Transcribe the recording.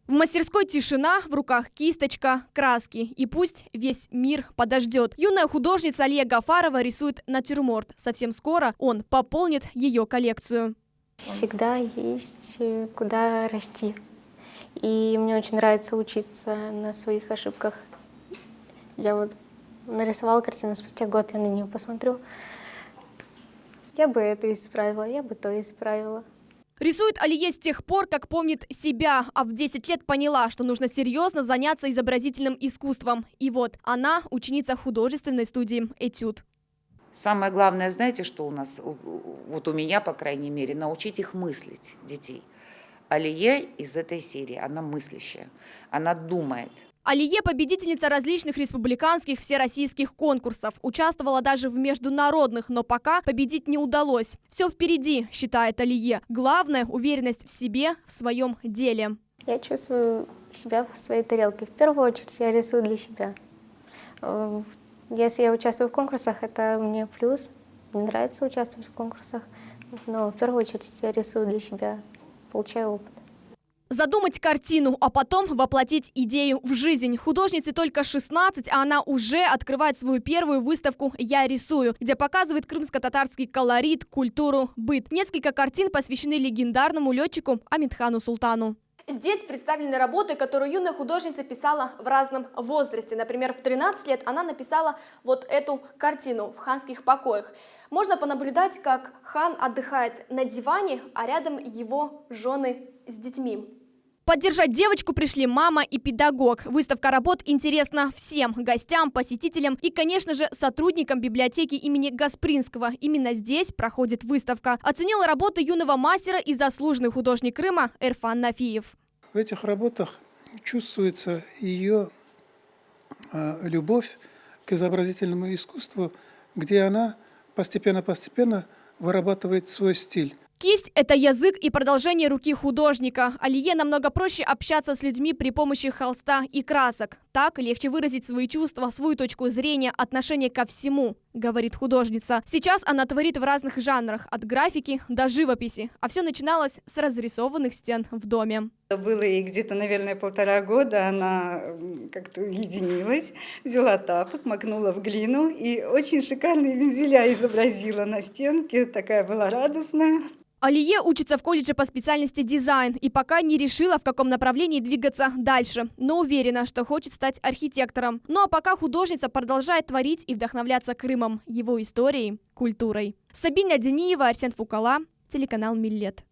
В мастерской тишина, в руках кисточка, краски. И пусть весь мир подождет. Юная художница Алия Гафарова рисует натюрморт. Совсем скоро он пополнит ее коллекцию. Всегда есть куда расти. И мне очень нравится учиться на своих ошибках. Я вот нарисовала картину, спустя год я на нее посмотрю. Я бы это исправила, я бы то исправила. Рисует Алия с тех пор, как помнит себя, а в 10 лет поняла, что нужно серьезно заняться изобразительным искусством. И вот она ученица художественной студии «Этюд». Самое главное, знаете, что у нас, вот у меня, по крайней мере, научить их мыслить, детей. Алия из этой серии, она мыслящая, она думает. Алия – победительница различных республиканских, всероссийских конкурсов. Участвовала даже в международных, но пока победить не удалось. Все впереди, считает Алия. Главное – уверенность в себе, в своем деле. Я чувствую себя в своей тарелке. В первую очередь я рисую для себя. Если я участвую в конкурсах, это мне плюс. Мне нравится участвовать в конкурсах. Но в первую очередь я рисую для себя, получаю опыт. Задумать картину, а потом воплотить идею в жизнь. Художнице только 16, а она уже открывает свою первую выставку «Я рисую», где показывает крымско-татарский колорит, культуру, быт. Несколько картин посвящены легендарному летчику Амитхану Султану. Здесь представлены работы, которые юная художница писала в разном возрасте. Например, в 13 лет она написала вот эту картину в ханских покоях. Можно понаблюдать, как хан отдыхает на диване, а рядом его жены с детьми. Поддержать девочку пришли мама и педагог. Выставка работ интересна всем гостям, посетителям и, конечно же, сотрудникам библиотеки имени Гаспринского. Именно здесь проходит выставка. Оценил работы юного мастера и заслуженный художник Крыма Эрфан Нафиев. В этих работах чувствуется ее любовь к изобразительному искусству, где она постепенно вырабатывает свой стиль. Кисть – это язык и продолжение руки художника. Алие намного проще общаться с людьми при помощи холста и красок. Так легче выразить свои чувства, свою точку зрения, отношение ко всему, говорит художница. Сейчас она творит в разных жанрах, от графики до живописи. А все начиналось с разрисованных стен в доме. Было ей где-то, наверное, 1,5 года, она как-то уединилась, взяла тапок, макнула в глину и очень шикарные вензеля изобразила на стенке, такая была радостная. Алие учится в колледже по специальности дизайн и пока не решила, в каком направлении двигаться дальше, но уверена, что хочет стать архитектором. Ну а пока художница продолжает творить и вдохновляться Крымом, его историей, культурой. Сабина Дениева, Арсен Фукала, телеканал Миллет.